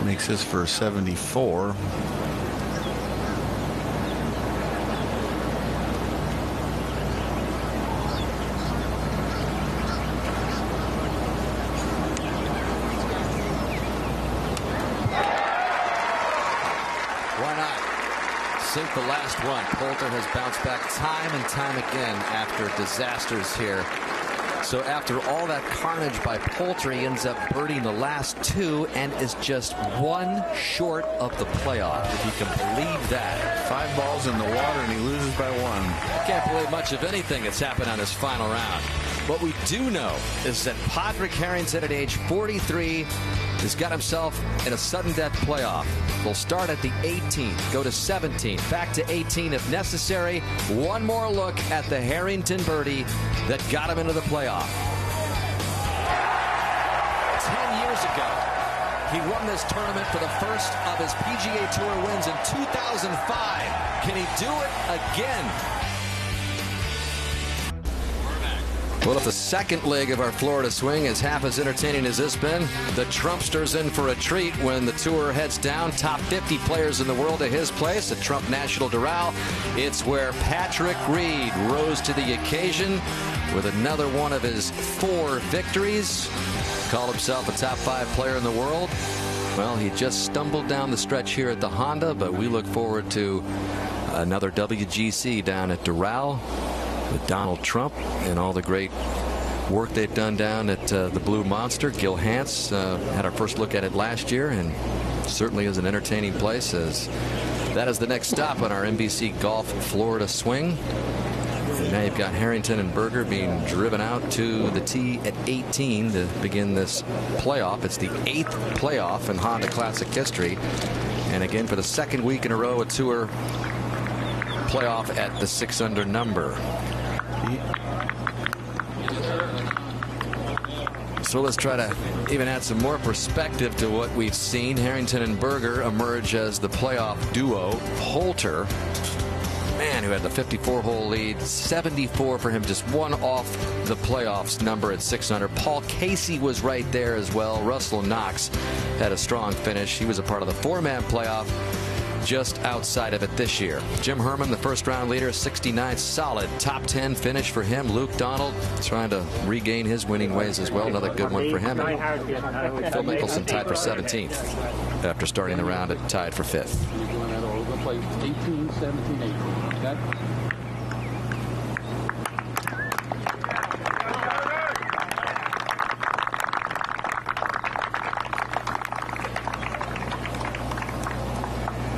Makes this for 74. Why not? Sink the last one. Poulter has bounced back time and time again after disasters here. So after all that carnage by Poulter, he ends up birdieing the last two and is just one short of the playoff, if you can believe that. 5 balls in the water and he loses by 1. I can't believe much of anything that's happened on this final round. What we do know is that Padraig Harrington at age 43 has got himself in a sudden death playoff. We'll start at the 18th, go to 17, back to 18 if necessary. One more look at the Harrington birdie that got him into the playoff. 10 years ago, he won this tournament for the first of his PGA Tour wins in 2005. Can he do it again? Well, if the second leg of our Florida swing is half as entertaining as this been, the Trumpster's in for a treat when the tour heads down. Top 50 players in the world at his place at Trump National Doral. It's where Patrick Reed rose to the occasion with another one of his 4 victories. Called himself a top 5 player in the world. Well, he just stumbled down the stretch here at the Honda, but we look forward to another WGC down at Doral with Donald Trump and all the great work they've done down at the Blue Monster. Gil Hance had our first look at it last year, and certainly is an entertaining place, as that is the next stop on our NBC Golf Florida swing. And now you've got Harrington and Berger being driven out to the tee at 18 to begin this playoff. It's the 8th playoff in Honda Classic history, and again for the second week in a row a tour playoff at the 6 under number. So let's try to even add some more perspective to what we've seen. Harrington and Berger emerge as the playoff duo. Poulter, man, who had the 54-hole lead, 74 for him, just one off the playoffs number at 6 under. Paul Casey was right there as well. Russell Knox had a strong finish. He was a part of the 4-man playoff, just outside of it this year. Jim Herman, the first round leader, 69, solid top 10 finish for him. Luke Donald trying to regain his winning ways as well. Another good one for him. And Phil Mickelson tied for 17th after starting the round at tied for 5th. 18, 17, 18. Okay?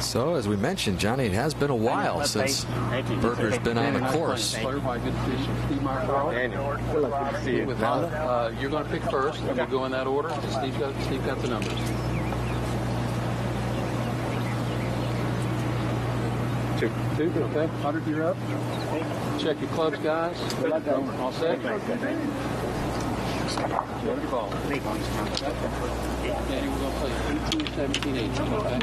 So, as we mentioned, Johnny, it has been a while since Berger's been on the course. You're going to pick first, and we'll go in that order. Steve got the numbers. 2. Okay. 100, you're up. Check your clubs, guys. All set. Ball. Okay, we're going to play 18, 17, 18. Okay?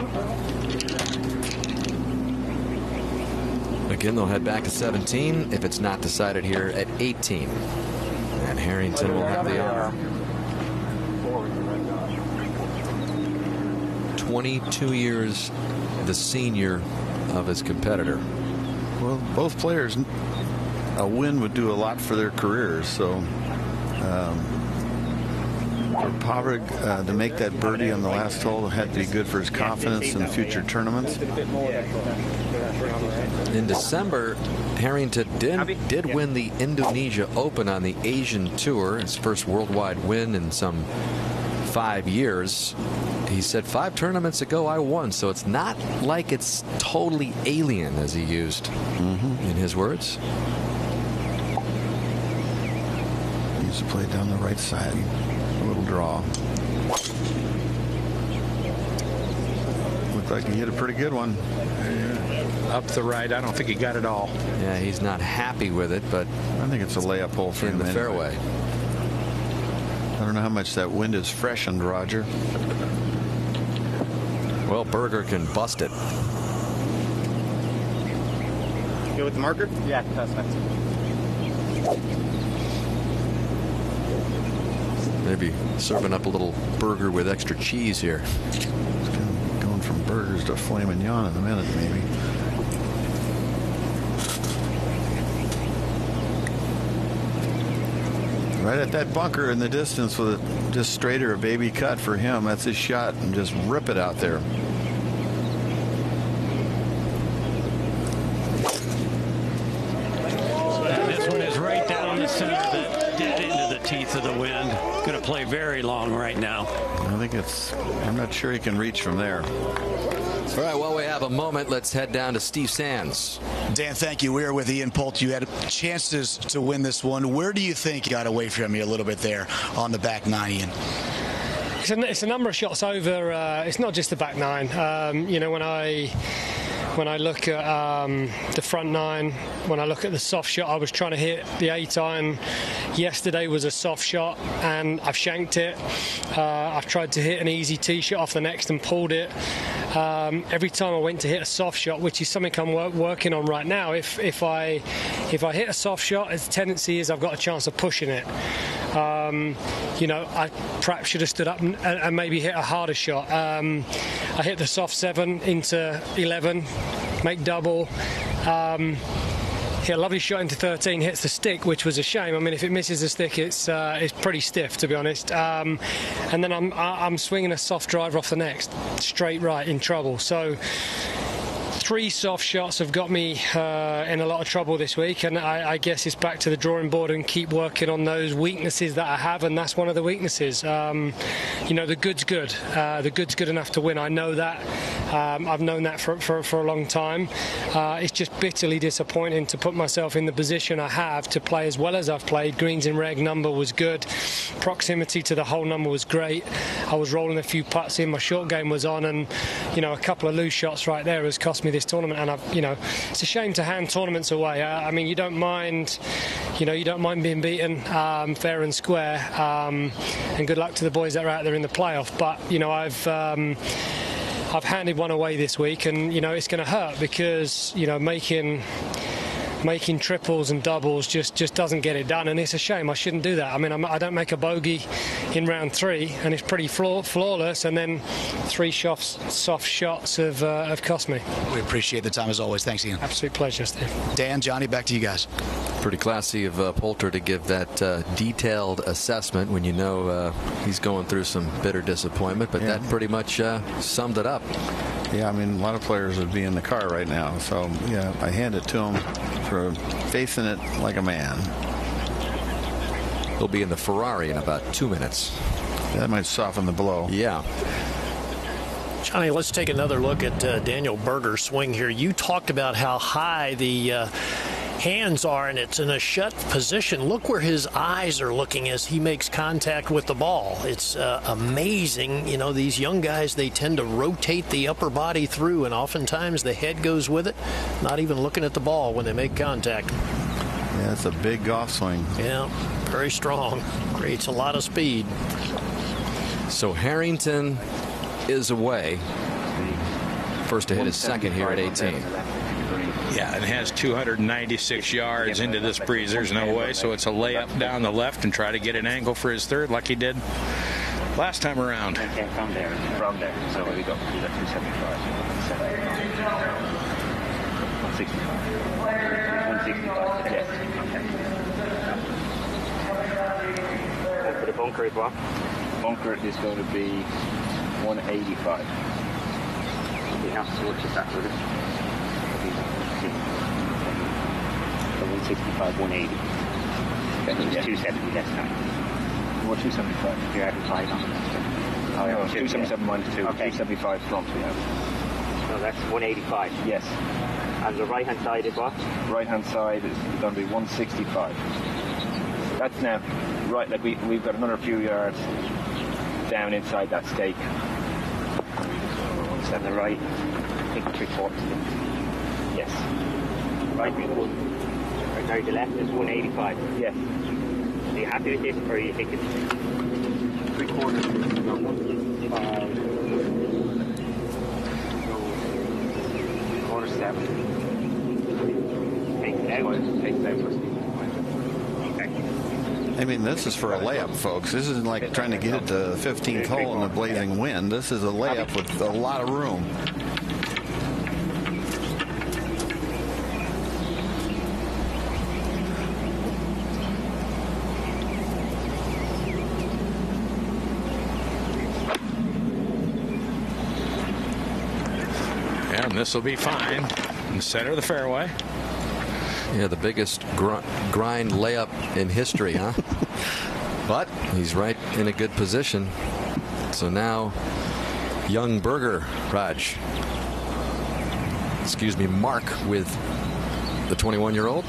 Again, they'll head back to 17 if it's not decided here at 18. And Harrington will have the honor. 22 years the senior of his competitor. Well, both players, a win would do a lot for their careers. So for Padraig to make that birdie on the last hole had to be good for his confidence in future tournaments. In December, Harrington did win the Indonesia Open on the Asian Tour, his first worldwide win in some 5 years. He said 5 tournaments ago I won, so it's not like it's totally alien, as he used in his words. He used to play down the right side. A little draw. Looked like he hit a pretty good one. Up the right. I don't think he got it all. Yeah, he's not happy with it, but I think it's a layup hole for him in the fairway. I don't know how much that wind has freshened, Roger. Well, Berger can bust it. Go with the marker? Yeah, that's nice. Maybe serving up a little burger with extra cheese here. It's going from burgers to filet mignon in a minute, maybe. Right at that bunker in the distance with it just straight or a baby cut for him. That's his shot, and just rip it out there. This one is right down the center, dead into the teeth of the wind. Going to play very long right now. I think I'm not sure he can reach from there. All right, well, we have a moment. Let's head down to Steve Sands. Dan, thank you. We are with Ian Poult. You had chances to win this one. Where do you think you got away from you a little bit there on the back nine, Ian? It's a number of shots over. It's not just the back nine. When I look at the front nine, when I look at the soft shot, I was trying to hit the 8-iron. Yesterday was a soft shot, and I've shanked it. I've tried to hit an easy tee shot off the next and pulled it. Every time I went to hit a soft shot, which is something I'm working on right now, if I hit a soft shot, the tendency is I've got a chance of pushing it. I perhaps should have stood up and maybe hit a harder shot. I hit the soft 7 into 11, make double. Hit a lovely shot into 13, hits the stick, which was a shame. I mean, if it misses the stick, it's pretty stiff, to be honest. And then I'm swinging a soft driver off the next, straight right, in trouble. So 3 soft shots have got me in a lot of trouble this week, and I guess it's back to the drawing board and keep working on those weaknesses that I have, and that's one of the weaknesses. The good's good. The good's good enough to win. I know that. I've known that for a long time. It's just bitterly disappointing to put myself in the position I have to play as well as I've played. Greens in reg number was good. Proximity to the hole number was great. I was rolling a few putts in. My short game was on, and a couple of loose shots right there has cost me this tournament. And it's a shame to hand tournaments away. I mean, you don't mind being beaten fair and square. And good luck to the boys that are out there in the playoff. But I've handed one away this week, and it's going to hurt because making triples and doubles just doesn't get it done, and it's a shame. I shouldn't do that. I mean, I don't make a bogey in round 3, and it's pretty flawless, and then 3 soft shots have cost me. We appreciate the time as always. Thanks, Ian. Absolute pleasure, Steve. Dan, Johnny, back to you guys. Pretty classy of Poulter to give that detailed assessment when he's going through some bitter disappointment, but that pretty much summed it up. Yeah, I mean, a lot of players would be in the car right now. So, yeah, I hand it to him for facing it like a man. He'll be in the Ferrari in about 2 minutes. That might soften the blow. Yeah. Johnny, let's take another look at Daniel Berger's swing here. You talked about how high the hands are, and it's in a shut position. Look where his eyes are looking as he makes contact with the ball. It's amazing. These young guys, they tend to rotate the upper body through, and oftentimes the head goes with it, not even looking at the ball when they make contact. Yeah, it's a big golf swing. Yeah, very strong. Creates a lot of speed. So Harrington is away. First to hit his second here at 18. Yeah, it has 296 yards into this breeze. There's no way, so it's a layup down the left and try to get an angle for his third like he did last time around. Okay, from there. So there we go. He's at 275. 165. 165. Yes. Okay. And for the bunker as well? Bunker is going to be 185. We have to switch that with it. 165, 180. It's 270 less time. What 275? You're adding 5 on it. 277 minus 2. Okay. 275 slumps we have. No, that's 185. Yes. And the right hand side is what? Right hand side is going to be 165. That's now right. Like we've got another few yards down inside that stake. And the right, I think 3/4. Yes. Right. Sorry, the left is 185. Yes. Are you happy with this, or are you thinking 3/4? 165. Quarter 7. Take it out. Take it out first. Okay. I mean, this is for a layup, folks. This isn't like trying to get it to the 15th hole in a blazing wind. This is a layup with a lot of room. And this will be fine in the center of the fairway. Yeah, the biggest grind layup in history, huh? But he's right in a good position. So now, young Berger, Raj. Excuse me, Mark with the 21-year-old.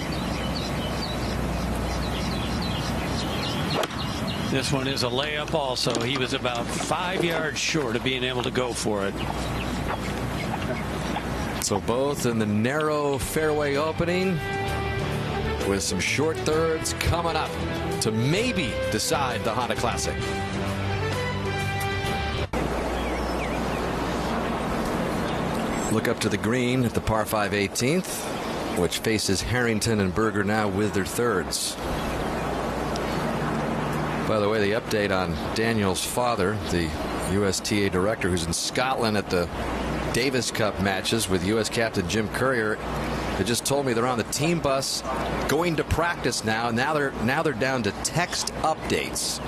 This one is a layup also. He was about 5 yards short of being able to go for it. So both in the narrow fairway opening with some short thirds coming up to maybe decide the Honda Classic. Look up to the green at the par 5 18th, which faces Harrington and Berger now with their thirds. By the way, the update on Daniel's father, the USTA director who's in Scotland at the Davis Cup matches with U.S. captain Jim Courier. They just told me they're on the team bus going to practice now. Now they're down to text updates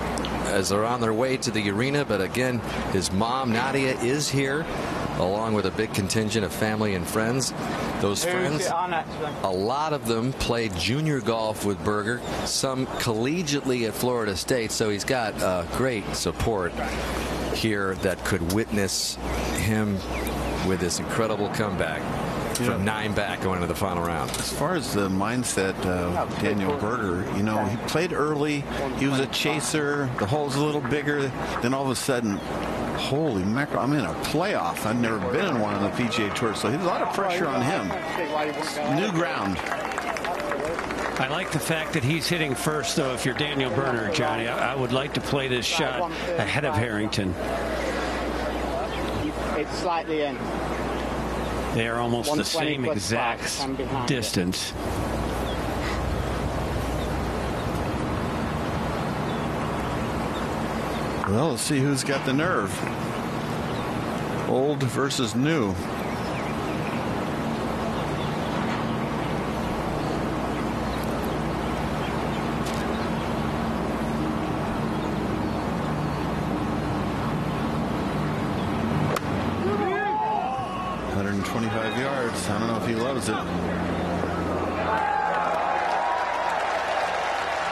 as they're on their way to the arena. But again, his mom Nadia is here along with a big contingent of family and friends. Those friends, a lot of them played junior golf with Berger, some collegiately at Florida State. So he's got great support here that could witness him with this incredible comeback from 9 back going to the final round. As far as the mindset of Daniel Berger, you know, he played early. He was a chaser. The hole's a little bigger. Then all of a sudden, holy mackerel, I'm in a playoff. I've never been in one on the PGA Tour, so there's a lot of pressure on him. New ground. I like the fact that he's hitting first, though. If you're Daniel Berger, Johnny, I would like to play this shot ahead of Harrington. It's slightly in. They are almost the same exact distance. Well, let's see who's got the nerve. Old versus new. Yards. I don't know if he loves it.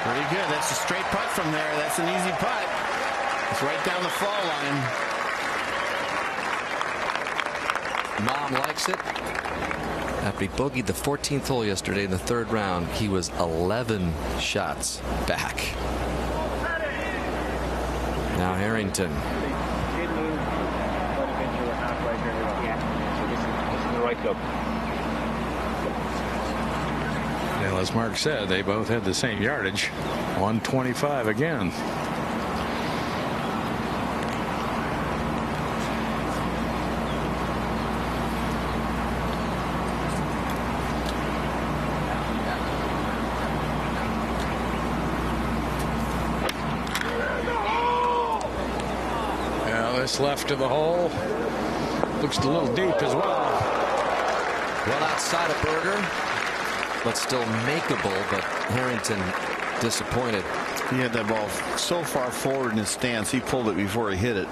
Pretty good. That's a straight putt from there. That's an easy putt. It's right down the fall line. Mom likes it. After he bogeyed the 14th hole yesterday in the 3rd round, he was 11 shots back. Now Harrington. Well, as Mark said, they both had the same yardage. 125 again. Now this left of the hole looks a little deep as well. Well outside of Berger, but still makeable, but Harrington disappointed. He had that ball so far forward in his stance, he pulled it before he hit it.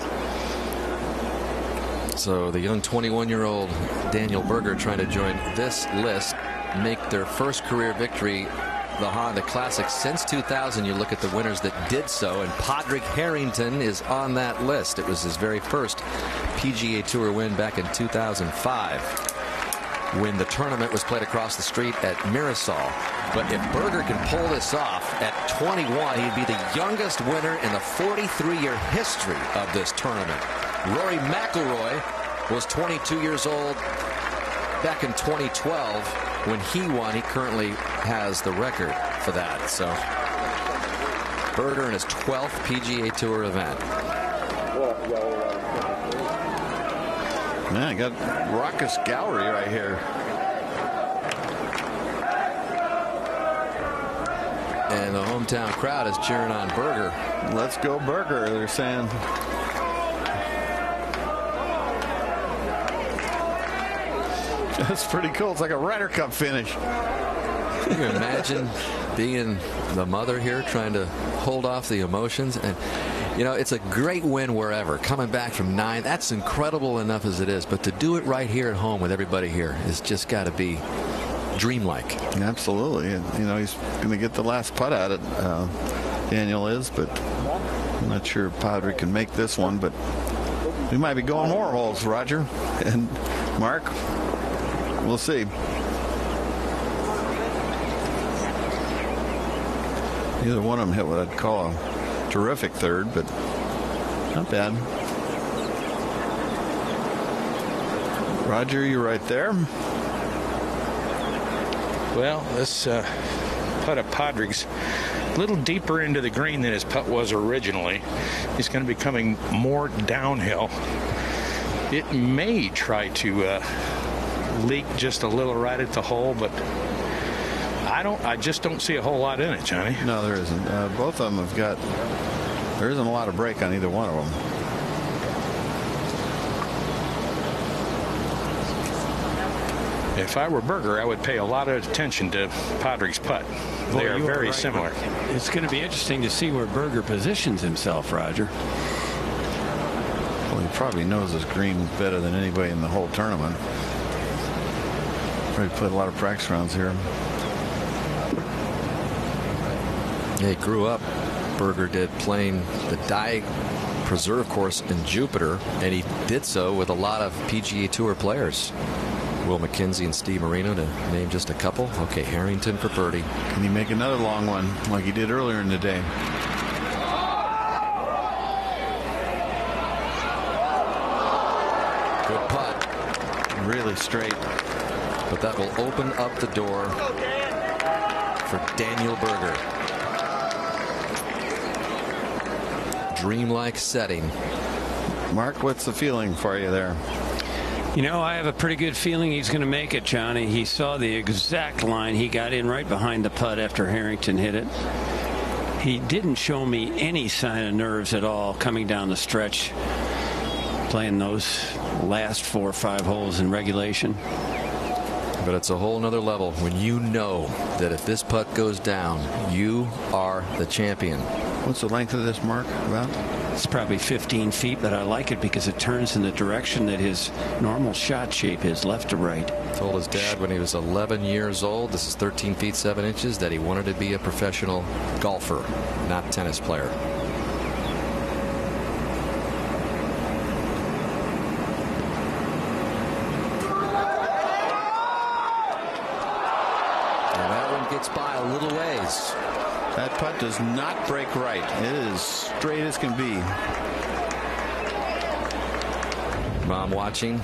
So the young 21-year-old Daniel Berger trying to join this list, make their first career victory, the Honda Classic since 2000. You look at the winners that did so, and Padraig Harrington is on that list. It was his very first PGA Tour win back in 2005. When the tournament was played across the street at Mirasol. But if Berger can pull this off at 21, he'd be the youngest winner in the 43-year history of this tournament. Rory McIlroy was 22 years old back in 2012 when he won. He currently has the record for that. So Berger in his 12th PGA Tour event. Man, I got raucous gallery right here. and the hometown crowd is cheering on Berger. Let's go Berger, they're saying. That's pretty cool. It's like a Ryder Cup finish. Can you imagine being the mother here trying to hold off the emotions? And you know, it's a great win wherever. Coming back from 9, that's incredible enough as it is. But to do it right here at home with everybody here has just got to be dreamlike. Absolutely. And, you know, he's going to get the last putt at it. Daniel is, but I'm not sure Padre can make this one. But we might be going more holes, Roger and Mark. We'll see. Neither one of them hit what I'd call a terrific third, but not bad. Roger, you're right there. Well, this putt of Padraig's a little deeper into the green than his putt was originally. He's going to be coming more downhill. It may try to leak just a little right at the hole, but I just don't see a whole lot in it, Johnny. No, there isn't. Both of them have got. There isn't a lot of break on either one of them. If I were Berger, I would pay a lot of attention to Padraig's putt. They are very similar. It's going to be interesting to see where Berger positions himself, Roger. Well, he probably knows his green better than anybody in the whole tournament. Probably played a lot of practice rounds here. Yeah, he grew up, Berger did, playing the Dye Preserve course in Jupiter, and he did so with a lot of PGA Tour players. Will McKenzie and Steve Marino, to name just a couple. Okay, Harrington for birdie. Can he make another long one like he did earlier in the day? Good putt. Really straight. But that will open up the door for Daniel Berger. Dreamlike setting. Mark, what's the feeling for you there? You know, I have a pretty good feeling he's going to make it, Johnny. He saw the exact line. He got in right behind the putt after Harrington hit it. He didn't show me any sign of nerves at all coming down the stretch, playing those last 4 or 5 holes in regulation. But it's a whole nother level when you know that if this putt goes down, you are the champion. What's the length of this, Mark, about? It's probably 15 feet, but I like it because it turns in the direction that his normal shot shape is, left to right. Told his dad when he was 11 years old, this is 13 feet 7 inches, that he wanted to be a professional golfer, not tennis player. And that one gets by a little ways. That putt does not break right. It is straight as can be. Mom watching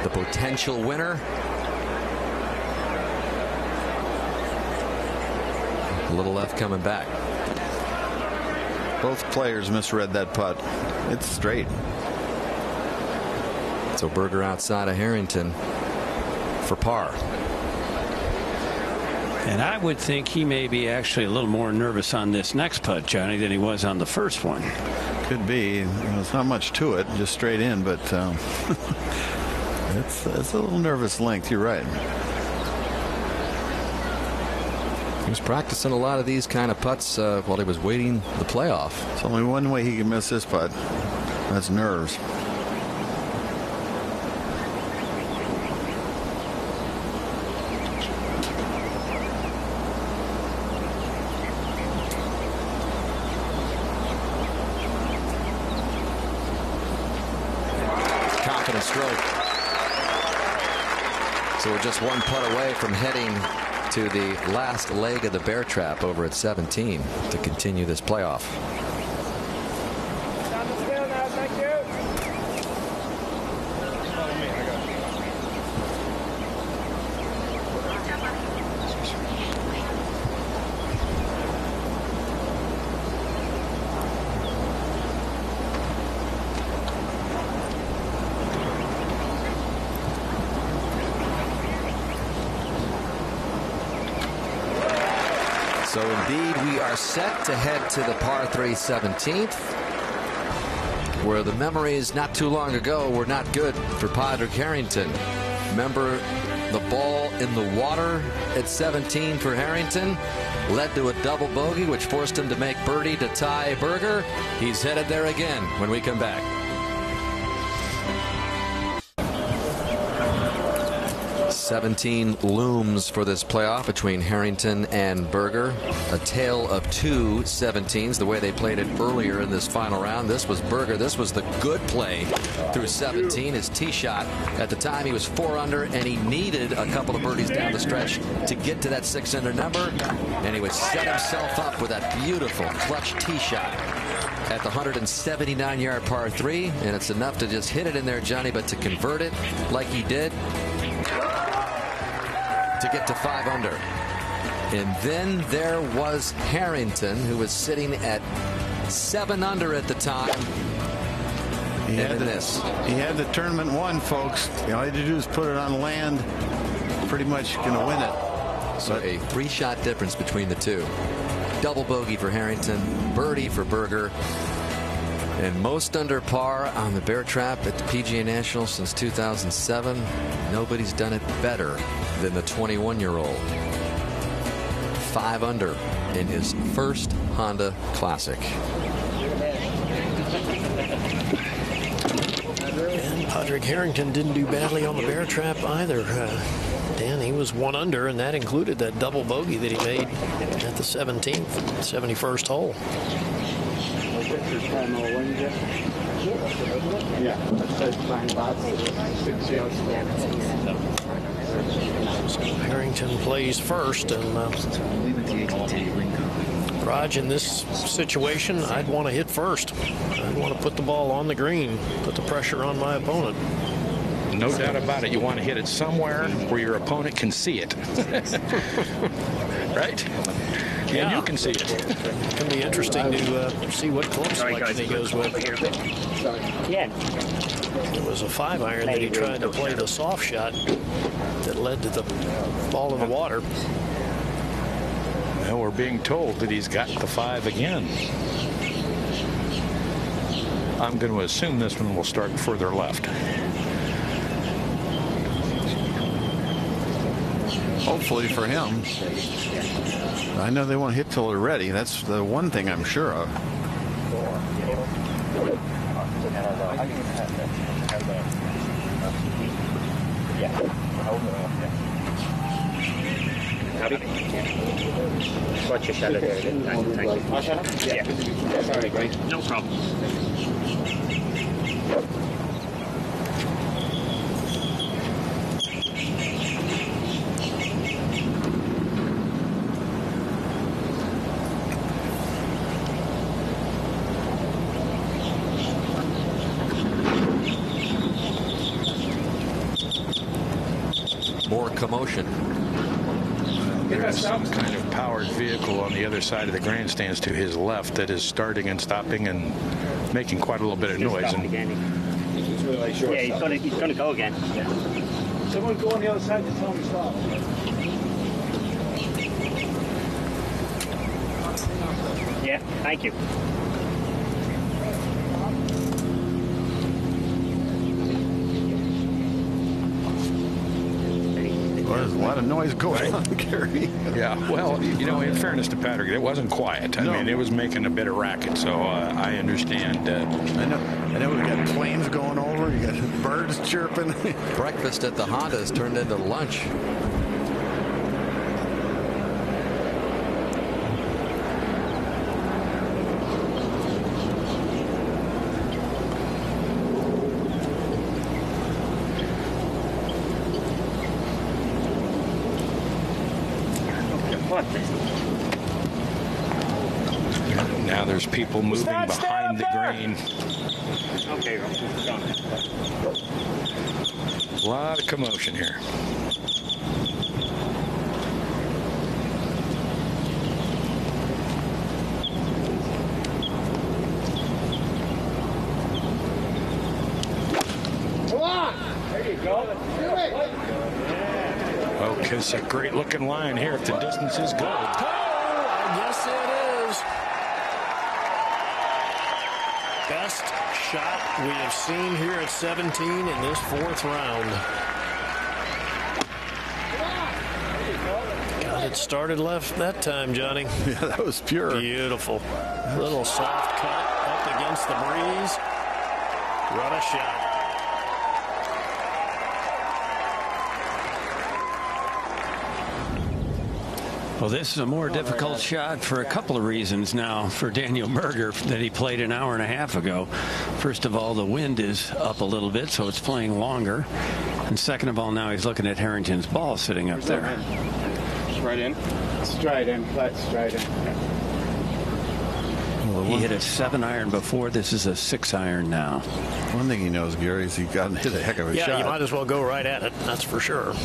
the potential winner. A little left coming back. Both players misread that putt. It's straight. So Berger outside of Harrington for par. And I would think he may be actually a little more nervous on this next putt, Johnny, than he was on the first one. Could be. There's not much to it, just straight in, but it's a little nervous length. You're right. He was practicing a lot of these kind of putts while he was waiting the playoff. There's only one way he can miss this putt. That's nerves. Stroke. So we're just one putt away from heading to the last leg of the bear trap over at 17 to continue this playoff. So So indeed, we are set to head to the par 3 17th, where the memories not too long ago were not good for Padraig Harrington. Remember the ball in the water at 17 for Harrington? Led to a double bogey, which forced him to make birdie to tie Berger. He's headed there again when we come back. 17 looms for this playoff between Harrington and Berger. A tale of two 17s, the way they played it earlier in this final round. This was Berger. This was the good play through 17. His tee shot. At the time, he was 4 under, and he needed a couple of birdies down the stretch to get to that 6 under number. And he would set himself up with that beautiful clutch tee shot at the 179-yard par 3. And it's enough to just hit it in there, Johnny, but to convert it like he did, to get to 5 under. And then there was Harrington, who was sitting at 7 under at the time. He had the tournament won, folks. All he had to do is put it on land. Pretty much going to win it. So a 3-shot difference between the two. Double bogey for Harrington, birdie for Berger, and most under par on the bear trap at the PGA National since 2007. Nobody's done it better than the 21-year-old. 5 under in his first Honda Classic. And Padraig Harrington didn't do badly on the bear trap either. Dan, he was 1 under, and that included that double bogey that he made at the 17th, 71st hole. So Harrington plays first, and Raj, in this situation, I'd want to hit first. I'd want to put the ball on the green, put the pressure on my opponent. No doubt about it. You want to hit it somewhere where your opponent can see it. Right? Yeah. And you can see it. It's going to be interesting to see what club selection he goes with. Yeah. It was a 5-iron that he tried to play the soft shot that led to the ball in the water. Well, we're being told that he's got the 5 again. I'm going to assume this one will start further left. Hopefully for him. I know they won't hit till they're ready. That's the one thing I'm sure of. Watch your shadow there. Yeah. Sorry, great. No problem. More commotion. There's some kind of powered vehicle on the other side of the grandstands to his left that is starting and stopping and making quite a little bit of noise. And Yeah, he's going to go again. Yeah. Someone go on the other side to tell him to stop. Yeah, thank you. Well, there's a lot of noise going on, Gary. yeah, well, you know, in fairness to Patrick, it wasn't quiet. I mean, it was making a bit of racket, so I understand. I know we got planes going over. You got birds chirping. Breakfast at the Honda has turned into lunch. Now there's people moving behind the green. Okay, A lot of commotion here. Come on! There you go. Do it! Okay, it's a great looking line here if the distance is good. shot we have seen here at 17 in this 4th round. Got it started left that time, Johnny. Yeah, that was pure. Beautiful. Little soft cut up against the breeze. What a shot. Well, this is a more difficult shot for a couple of reasons now for Daniel Berger that he played an hour and a half ago. First of all, the wind is up a little bit, so it's playing longer. And second of all, now he's looking at Harrington's ball sitting up there. Straight in. Straight in. Flat straight in. He hit a 7-iron before. This is a 6-iron now. One thing he knows, Gary, is he got hit a heck of a shot. Yeah, you might as well go right at it. That's for sure.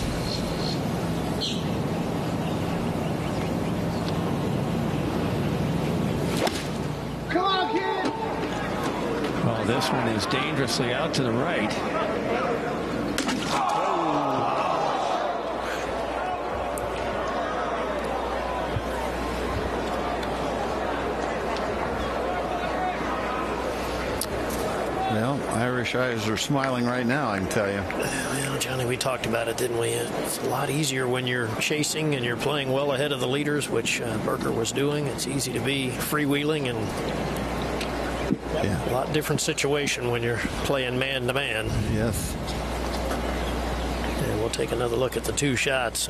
Well, this one is dangerously out to the right. Well, Irish eyes are smiling right now, I can tell you. Well, Johnny, we talked about it, didn't we? It's a lot easier when you're chasing and you're playing well ahead of the leaders, which Berger was doing. It's easy to be freewheeling and a lot different situation when you're playing man-to-man. Yes. And we'll take another look at the 2 shots.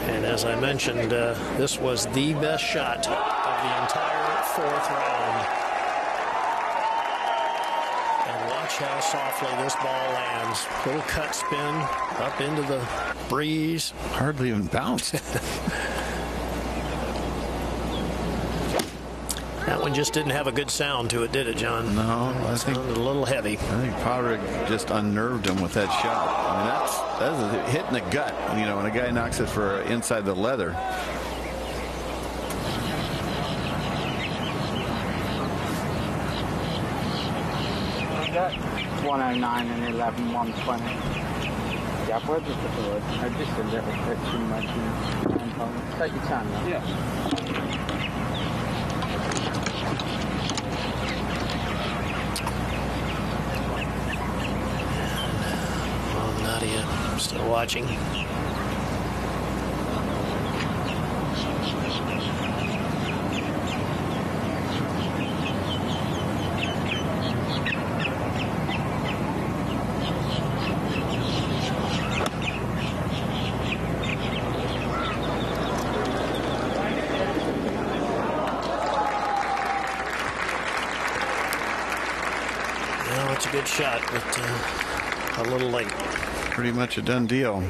And as I mentioned, this was the best shot of the entire 4th round. And watch how softly this ball lands. Little cut spin up into the breeze. Hardly even bounced. That one just didn't have a good sound to it, did it, John? No, I think a little heavy. I think Podrick just unnerved him with that shot. I mean, that's a hit in the gut. You know, when a guy knocks it for inside the leather. I got 109 and 11, 120. Yeah, we'll just put the wood. Just a little bit too much. Take your time, though. Yeah. I'm still watching. Well, it's a good shot, but a little late. Pretty much a done deal.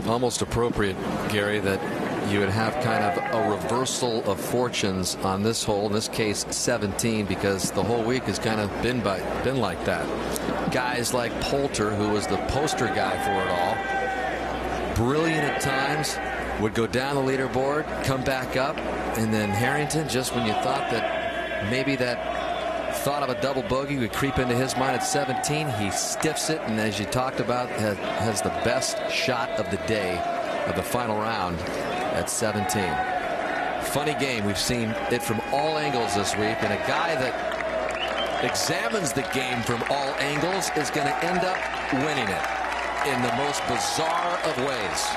Almost appropriate, Gary, that you would have kind of a reversal of fortunes on this hole, in this case 17, because the whole week has kind of been like that. Guys like Poulter, who was the poster guy for it all, brilliant at times, would go down the leaderboard, come back up, and then Harrington, just when you thought that maybe that thought of a double bogey would creep into his mind at 17, he stiffs it, and as you talked about, has the best shot of the day of the final round at 17. Funny game. We've seen it from all angles this week, and a guy that examines the game from all angles is going to end up winning it in the most bizarre of ways.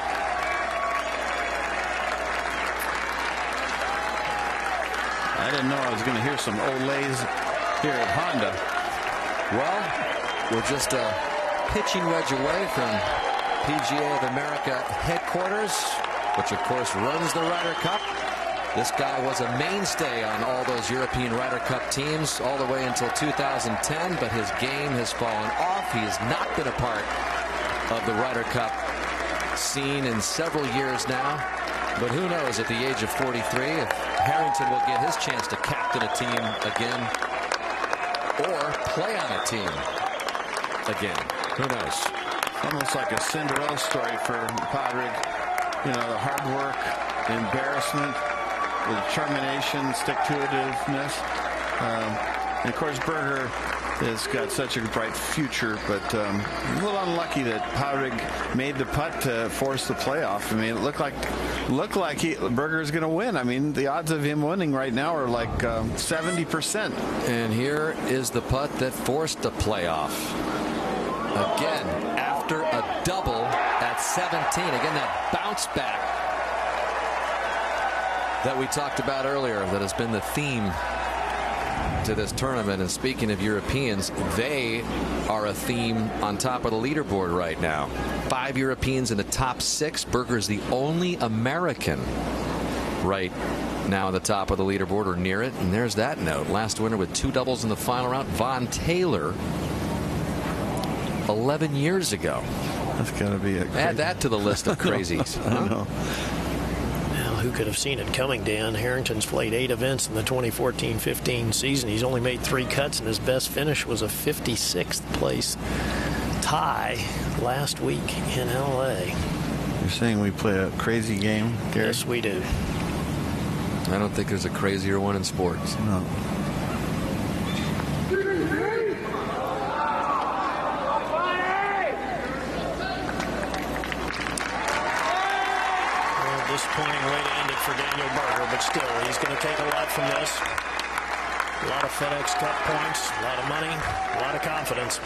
I didn't know I was going to hear some Olays here at Honda. Well, we're just a pitching wedge away from PGA of America headquarters, which of course runs the Ryder Cup. This guy was a mainstay on all those European Ryder Cup teams all the way until 2010, but his game has fallen off. He has not been a part of the Ryder Cup scene in several years now. But who knows, at the age of 43, if Harrington will get his chance to captain a team again or play on a team again. Who knows? It's almost like a Cinderella story for Podrick. You know, the hard work, the embarrassment, the determination, stick-to-itiveness. And of course, Berger has got such a bright future, but a little unlucky that Padraig made the putt to force the playoff. I mean, it looked like Berger is going to win. I mean, the odds of him winning right now are like 70%. And here is the putt that forced the playoff. Again, after a double at 17. Again, that bounce back that we talked about earlier that has been the theme to this tournament. And speaking of Europeans, they are a theme on top of the leaderboard right now. 5 Europeans in the top 6. Berger's the only American right now on the top of the leaderboard or near it. And there's that note. Last winner with 2 doubles in the final round, Von Taylor, 11 years ago. That's got to be add that to the list of crazies. I know. Who could have seen it coming, Dan? Harrington's played 8 events in the 2014-15 season. He's only made 3 cuts, and his best finish was a 56th place tie last week in L.A. You're saying we play a crazy game, Gary? Yes, we do. I don't think there's a crazier one in sports. No. Disappointing way to end it for Daniel Berger, but still, he's going to take a lot from this. A lot of FedEx Cup points, a lot of money, a lot of confidence.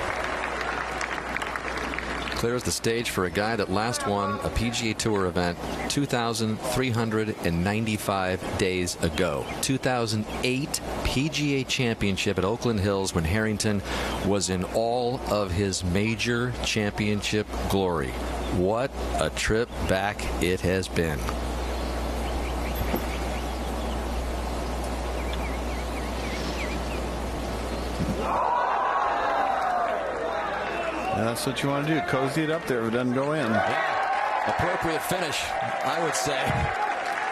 Clears the stage for a guy that last won a PGA Tour event 2,395 days ago. 2008 PGA Championship at Oakland Hills when Harrington was in all of his major championship glory. What a trip back it has been. That's what you want to do. Cozy it up there if it doesn't go in. Yeah. Appropriate finish, I would say,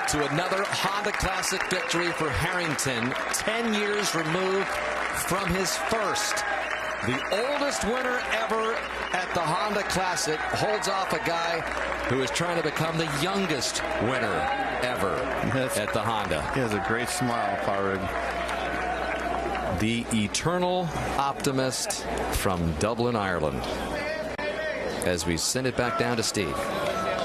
to another Honda Classic victory for Harrington, 10 years removed from his first. The oldest winner ever at the Honda Classic holds off a guy who is trying to become the youngest winner ever at the Honda. He has a great smile, Padraig. The eternal optimist from Dublin, Ireland. As we send it back down to Steve.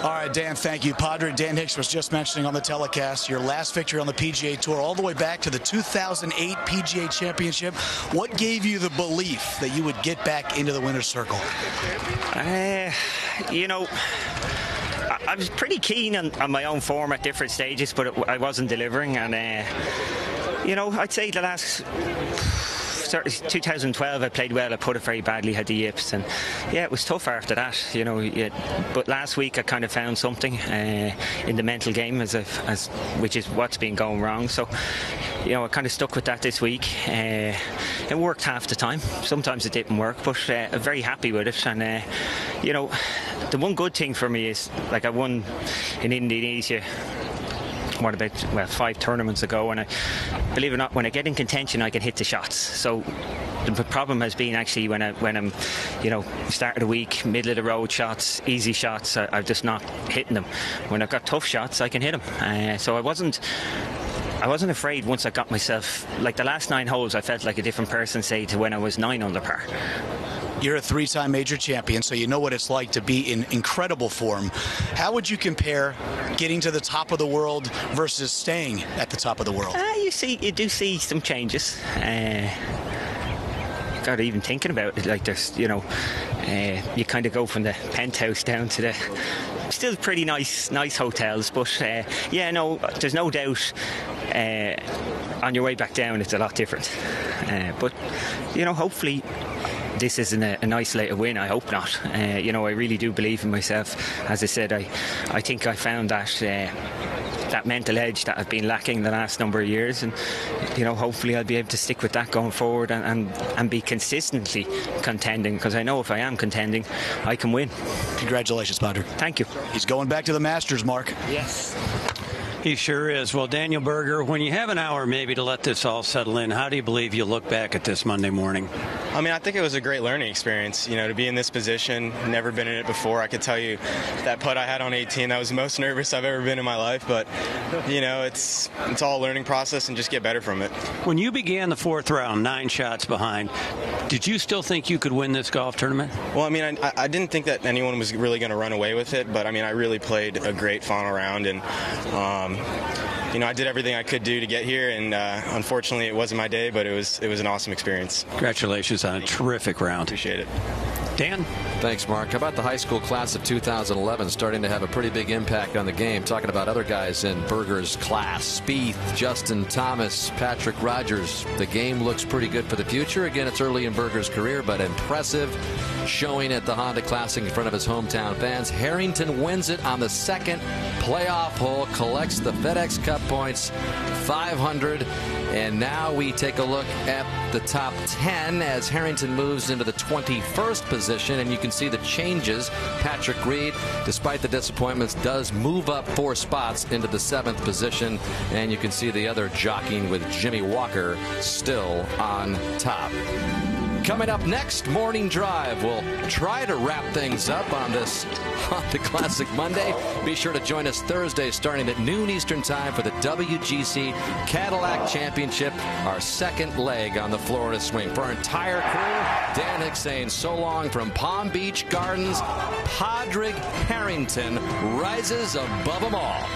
All right, Dan, thank you. Padraig, Dan Hicks was just mentioning on the telecast your last victory on the PGA Tour all the way back to the 2008 PGA Championship. What gave you the belief that you would get back into the winner's circle? You know, I was pretty keen on my own form at different stages, but I wasn't delivering. And, you know, I'd say the last... 2012 I played well. I put it very badly, had the yips, and yeah, it was tough after that, you know. But last week I kind of found something in the mental game, which is what's been going wrong. So, you know, I kind of stuck with that this week. It worked half the time. Sometimes it didn't work, but I'm very happy with it. And you know, the one good thing for me is, like, I won in Indonesia. What about 5 tournaments ago, and believe it or not, when I get in contention I can hit the shots. So the problem has been actually when I'm, you know, start of the week, middle of the road shots, easy shots, I'm just not hitting them. When I've got tough shots I can hit them. So I wasn't afraid once I got myself, like the last 9 holes I felt like a different person, say, to when I was 9 under par. You're a 3-time major champion, so you know what it's like to be in incredible form. How would you compare getting to the top of the world versus staying at the top of the world? You do see some changes. God, even thinking about it, like, there's, you know, you kind of go from the penthouse down to the still pretty nice hotels, but yeah, no, there's no doubt on your way back down it's a lot different. But, you know, hopefully this isn't an isolated win. I hope not. You know, I really do believe in myself. As I said, I think I found that mental edge that I've been lacking the last number of years, and, you know, hopefully I'll be able to stick with that going forward and be consistently contending, because I know if I am contending I can win. Congratulations, Padraig. Thank you. He's going back to the Masters, Mark. Yes. He sure is. Well, Daniel Berger, when you have an hour maybe to let this all settle in, how do you believe you look back at this Monday morning? I mean, I think it was a great learning experience, you know, to be in this position, never been in it before. I could tell you that putt I had on 18, that was the most nervous I've ever been in my life, but, you know, it's all a learning process and just get better from it. When you began the fourth round, 9 shots behind, did you still think you could win this golf tournament? Well, I mean, I didn't think that anyone was really going to run away with it, but, I mean, I really played a great final round, and, you know, I did everything I could do to get here, and unfortunately it wasn't my day, but it was an awesome experience. Congratulations on a terrific round. Appreciate it. Dan? Thanks, Mark. How about the high school class of 2011 starting to have a pretty big impact on the game? Talking about other guys in Berger's class. Spieth, Justin Thomas, Patrick Rogers. The game looks pretty good for the future. Again, it's early in Berger's career, but impressive showing at the Honda Classic in front of his hometown fans. Harrington wins it on the second playoff hole, collects the FedEx Cup points, 500. And now we take a look at the top 10 as Harrington moves into the 21st position, and you can see the changes. Patrick Reed, despite the disappointments, does move up 4 spots into the 7th position, and you can see the other jockeying with Jimmy Walker still on top. Coming up next, Morning Drive. We'll try to wrap things up on this Honda Classic Monday. Be sure to join us Thursday starting at noon Eastern Time for the WGC Cadillac Championship, our second leg on the Florida Swing. For our entire crew, Dan Hicks saying so long from Palm Beach Gardens. Padraig Harrington rises above them all.